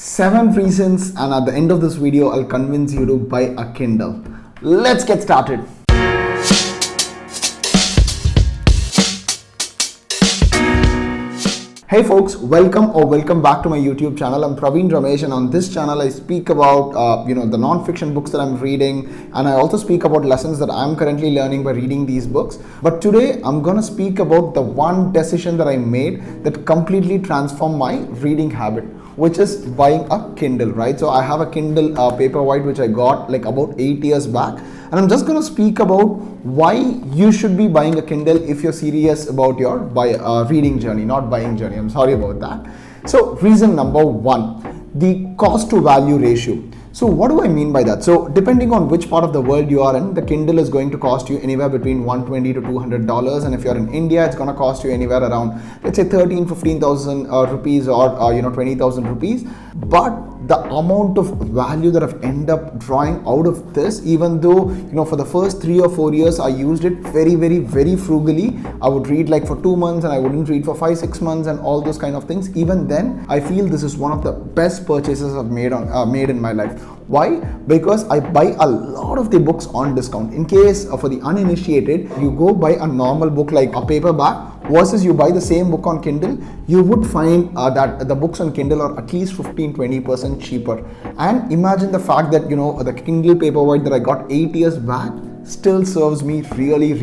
7 reasons, and at the end of this video I'll convince you to buy a Kindle. Let's get started. Hey folks, welcome back to my YouTube channel. I'm Praveen Ramesh, and on this channel I speak about the non-fiction books that I'm reading, and I also speak about lessons that I'm currently learning by reading these books. But today I'm gonna speak about the one decision that I made that completely transformed my reading habit, which is buying a Kindle, right? So I have a Kindle Paperwhite which I got like about 8 years back, and I'm just going to speak about why you should be buying a Kindle if you're serious about your reading journey, not buying journey. I'm sorry about that. So reason number one, the cost to value ratio. So what do I mean by that? So depending on which part of the world you are in, the Kindle is going to cost you anywhere between $120 to $200, and if you're in India, it's going to cost you anywhere around, let's say 15,000 rupees or 20,000 rupees. But the amount of value that I've ended up drawing out of this, even though for the first 3 or 4 years I used it very frugally. I would read like for 2 months and I wouldn't read for 5-6 months and all those kind of things. Even then, I feel this is one of the best purchases I've made in my life. Why? Because I buy a lot of the books on discount. In case for the uninitiated, you go buy a normal book like a paperback versus you buy the same book on Kindle, you would find that the books on Kindle are at least 15-20% cheaper. And imagine the fact that the Kindle Paperwhite that I got 8 years back still serves me really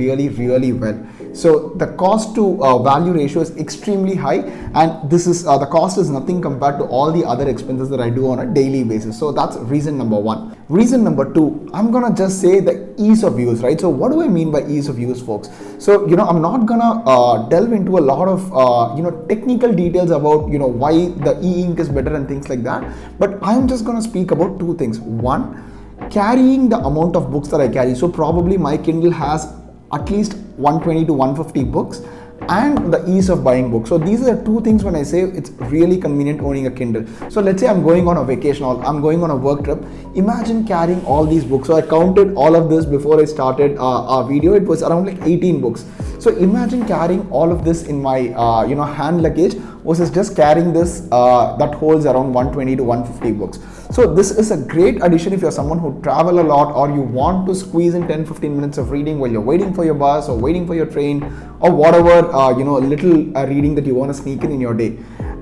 well. So the cost to value ratio is extremely high, and this is the cost is nothing compared to all the other expenses that I do on a daily basis. So that's reason number one. Reason number two, I'm gonna just say the ease of use, right? So what do I mean by ease of use, folks? So I'm not gonna delve into a lot of technical details about why the e-ink is better and things like that, but I'm just gonna speak about two things. One, carrying the amount of books that I carry. So probably my Kindle has at least 120 to 150 books, and the ease of buying books. So these are the two things when I say it's really convenient owning a Kindle. So let's say I'm going on a vacation or I'm going on a work trip. Imagine carrying all these books. So I counted all of this before I started our video. It was around like 18 books. So imagine carrying all of this in my hand luggage versus just carrying this that holds around 120 to 150 books. So this is a great addition if you're someone who travel a lot, or you want to squeeze in 10-15 minutes of reading while you're waiting for your bus or waiting for your train, or whatever little reading that you want to sneak in your day.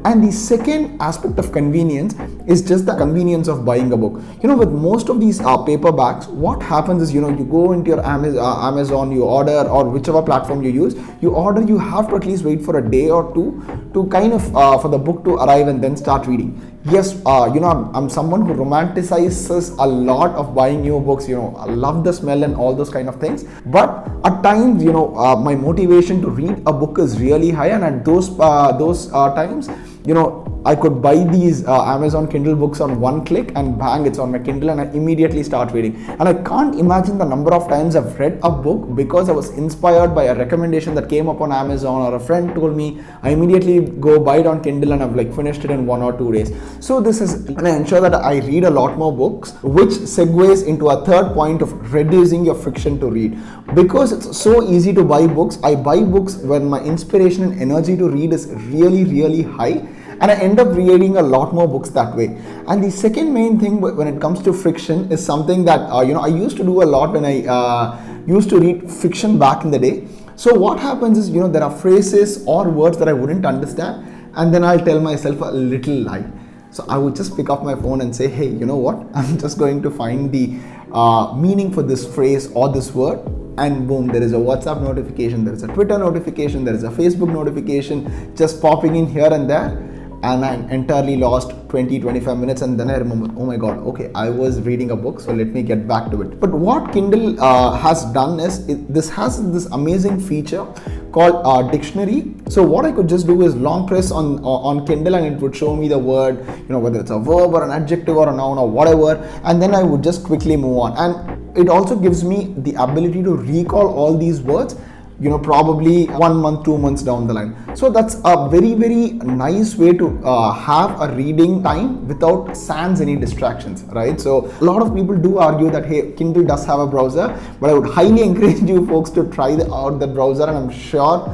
And the second aspect of convenience is just the convenience of buying a book. With most of these paperbacks, what happens is, you go into your Amazon, you order, or whichever platform you use, you order, you have to at least wait for a day or two to kind of for the book to arrive and then start reading. Yes, I'm someone who romanticizes a lot of buying new books. I love the smell and all those kind of things. But at times, my motivation to read a book is really high, and at those times, I could buy these Amazon Kindle books on one click, and bang, it's on my Kindle, and I immediately start reading. And I can't imagine the number of times I've read a book because I was inspired by a recommendation that came up on Amazon, or a friend told me. I immediately go buy it on Kindle, and I've like finished it in 1 or 2 days. So this is, and I ensure that I read a lot more books, which segues into a third point of reducing your friction to read. Because it's so easy to buy books, I buy books when my inspiration and energy to read is really high, and I end up reading a lot more books that way. And the second main thing when it comes to friction is something that I used to do a lot when I used to read fiction back in the day. So what happens is, there are phrases or words that I wouldn't understand, and then I'll tell myself a little lie. So I would just pick up my phone and say, hey, you know what? I'm just going to find the meaning for this phrase or this word. And boom, there is a WhatsApp notification, there is a Twitter notification, there is a Facebook notification just popping in here and there. And I'm entirely lost 20-25 minutes, and then I remember, oh my god, okay, I was reading a book, so let me get back to it. But what Kindle has done is, this has this amazing feature called dictionary. So what I could just do is long press on Kindle, and it would show me the word, whether it's a verb or an adjective or a noun or whatever, and then I would just quickly move on. And it also gives me the ability to recall all these words probably 1 month, 2 months down the line. So that's a very nice way to have a reading time without sans any distractions, right? So a lot of people do argue that, hey, Kindle does have a browser, but I would highly encourage you folks to try out the browser, and I'm sure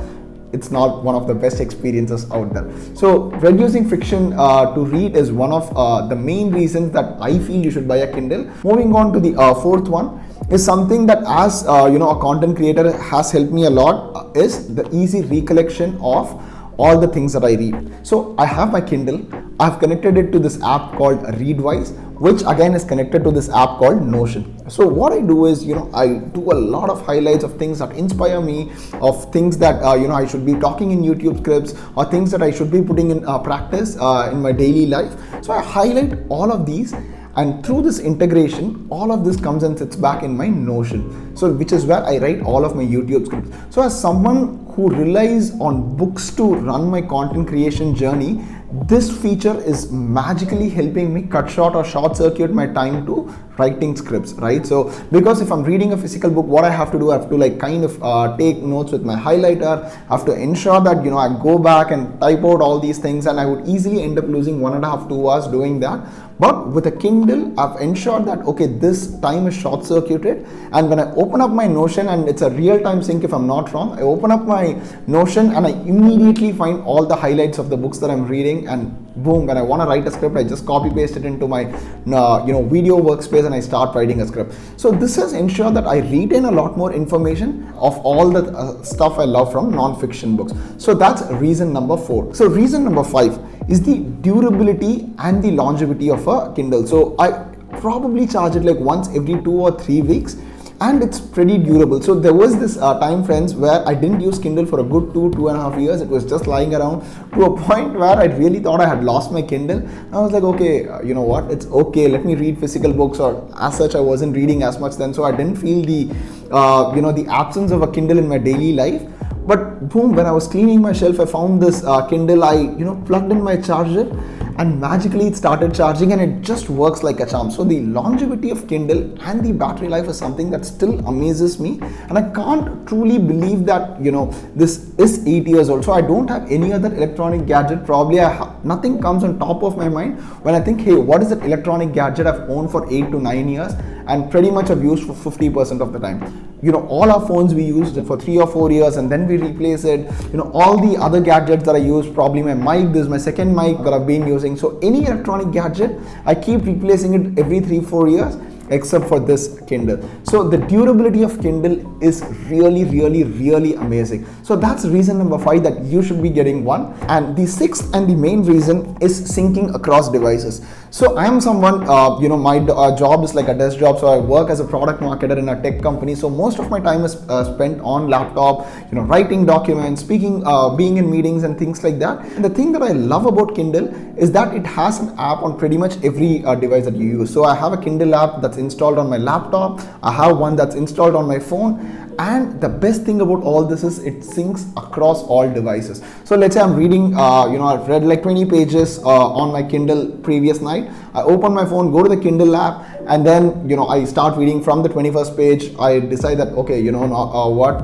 it's not one of the best experiences out there. So reducing friction to read is one of the main reasons that I feel you should buy a Kindle. Moving on to the fourth one is something that as a content creator has helped me a lot, is the easy recollection of all the things that I read. So I have my Kindle, I've connected it to this app called Readwise, which again is connected to this app called Notion. So what I do is, I do a lot of highlights of things that inspire me, of things that I should be talking in YouTube scripts, or things that I should be putting in practice in my daily life. So I highlight all of these, and through this integration, all of this comes and sits back in my Notion. So which is where I write all of my YouTube scripts. So as someone who relies on books to run my content creation journey, this feature is magically helping me cut short or short circuit my time to writing scripts, right? So because if I'm reading a physical book, what I have to do, I have to take notes with my highlighter. I have to ensure that I go back and type out all these things, and I would easily end up losing 1.5 to 2 hours doing that. But with a Kindle, I've ensured that this time is short circuited, and when I open up my Notion, and it's a real-time sync if I'm not wrong, I open up my Notion and I immediately find all the highlights of the books that I'm reading, and boom, when I want to write a script, I just copy paste it into my video workspace and I start writing a script. So this has ensured that I retain a lot more information of all the stuff I love from non-fiction books. So that's reason number 4. So reason number 5 is the durability and the longevity of a Kindle. So I probably charge it like once every 2 or 3 weeks, and it's pretty durable. So there was this time, friends, where I didn't use Kindle for a good 2.5 years. It was just lying around, to a point where I really thought I had lost my Kindle. And I was like, okay, you know what, it's okay, let me read physical books. Or as such, I wasn't reading as much then, so I didn't feel the the absence of a Kindle in my daily life. But boom, when I was cleaning my shelf, I found this Kindle. I plugged in my charger, and magically it started charging, and it just works like a charm. So the longevity of Kindle and the battery life is something that still amazes me, and I can't truly believe that this is 8 years old. So I don't have any other electronic gadget. Probably nothing comes on top of my mind when I think, hey, what is that electronic gadget I've owned for 8 to 9 years and pretty much I've used for 50% of the time. All our phones, we used it for 3 or 4 years and then we replace it. All the other gadgets that I use, probably my mic, this is my second mic that I've been using. So any electronic gadget, I keep replacing it every 3-4 years, except for this Kindle. So the durability of Kindle is really, really, really amazing. So that's reason number 5 that you should be getting one. And the 6th and the main reason is syncing across devices. So I am someone, my job is like a desk job. So I work as a product marketer in a tech company. So most of my time is spent on laptop, writing documents, speaking, being in meetings and things like that. And the thing that I love about Kindle is that it has an app on pretty much every device that you use. So I have a Kindle app that's installed on my laptop. I have one that's installed on my phone. And the best thing about all this is it syncs across all devices. So let's say I'm reading, I've read like 20 pages on my Kindle previous night. I open my phone, go to the Kindle app, and then, I start reading from the 21st page. I decide that, okay,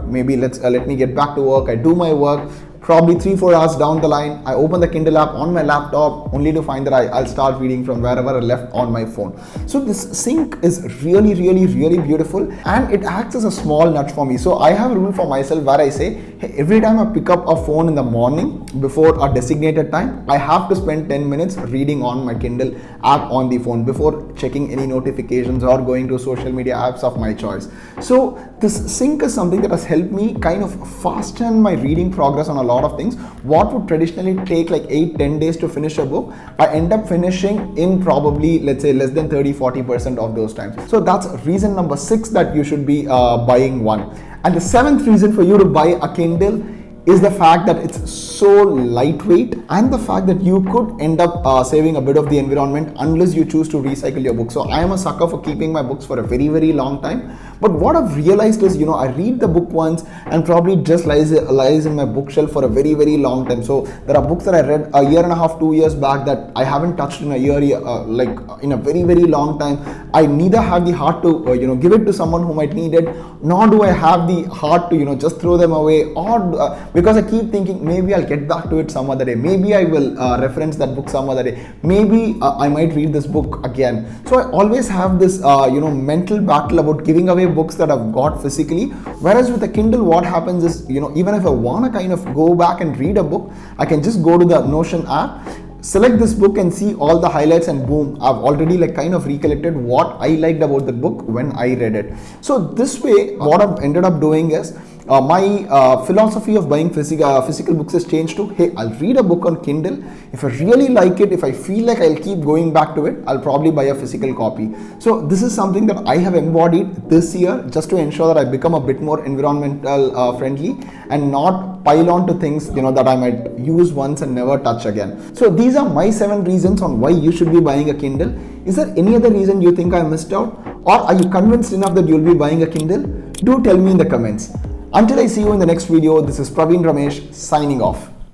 maybe let me get back to work. I do my work. Probably 3-4 hours down the line, I open the Kindle app on my laptop only to find that I'll start reading from wherever I left on my phone. So this sync is really, really, really beautiful, and it acts as a small nudge for me. So I have a rule for myself where I say, hey, every time I pick up a phone in the morning before a designated time, I have to spend 10 minutes reading on my Kindle app on the phone before checking any notifications or going to social media apps of my choice. So this sync is something that has helped me kind of fasten my reading progress on a lot of things. What would traditionally take like 8-10 days to finish a book, I end up finishing in probably, let's say, less than 30-40% of those times. So that's reason number 6 that you should be buying one. And the 7th reason for you to buy a Kindle is the fact that it's so lightweight, and the fact that you could end up saving a bit of the environment unless you choose to recycle your books. So I am a sucker for keeping my books for a very, very long time. But what I've realized is, I read the book once and probably just lies in my bookshelf for a very, very long time. So there are books that I read a year and a half, 2 years back that I haven't touched in a year, in a very, very long time. I neither have the heart to, give it to someone who might need it, nor do I have the heart to, just throw them away, or because I keep thinking maybe I'll get back to it some other day, maybe I will reference that book some other day, maybe I might read this book again. So I always have this mental battle about giving away books that I've got physically. Whereas with a Kindle, what happens is, even if I want to kind of go back and read a book, I can just go to the Notion app, select this book and see all the highlights, and boom, I've already kind of recollected what I liked about the book when I read it. So this way, what I've ended up doing is, my philosophy of buying physical books has changed to, hey, I'll read a book on Kindle. If I really like it, if I feel like I'll keep going back to it, I'll probably buy a physical copy. So this is something that I have embodied this year, just to ensure that I become a bit more environmental friendly and not pile on to things that I might use once and never touch again. So these are my 7 reasons on why you should be buying a Kindle. Is there any other reason you think I missed out, or are you convinced enough that you'll be buying a Kindle? Do tell me in the comments. Until I see you in the next video, this is Praveen Ramesh signing off.